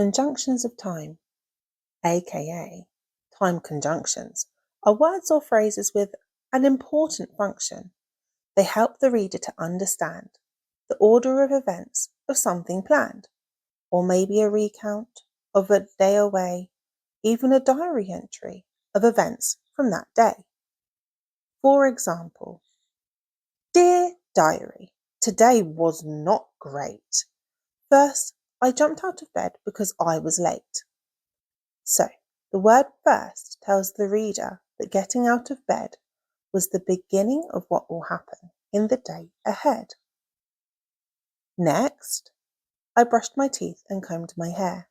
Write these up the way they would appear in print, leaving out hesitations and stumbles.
Conjunctions of time, aka time conjunctions, are words or phrases with an important function. They help the reader to understand the order of events of something planned, or maybe a recount of a day away, even a diary entry of events from that day. For example, Dear Diary, today was not great. First, I jumped out of bed because I was late. So, the word first tells the reader that getting out of bed was the beginning of what will happen in the day ahead. Next, I brushed my teeth and combed my hair,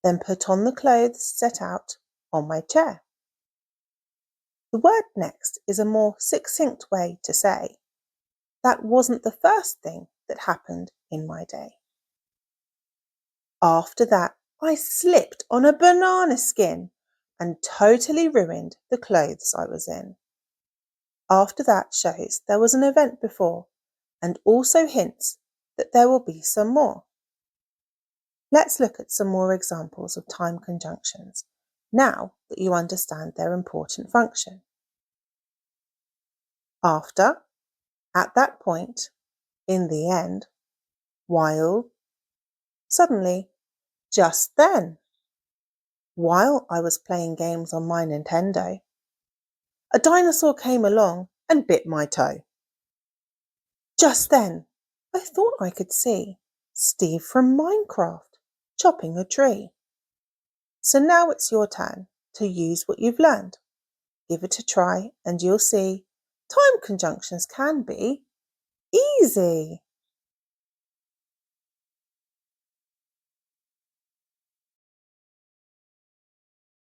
then put on the clothes set out on my chair. The word next is a more succinct way to say, that wasn't the first thing that happened in my day. After that, I slipped on a banana skin and totally ruined the clothes I was in. After that shows there was an event before and also hints that there will be some more. Let's look at some more examples of time conjunctions now that you understand their important function. After, at that point, in the end, while, suddenly, just then, while I was playing games on my Nintendo, a dinosaur came along and bit my toe. Just then, I thought I could see Steve from Minecraft chopping a tree. So now it's your turn to use what you've learned. Give it a try and you'll see time conjunctions can be easy.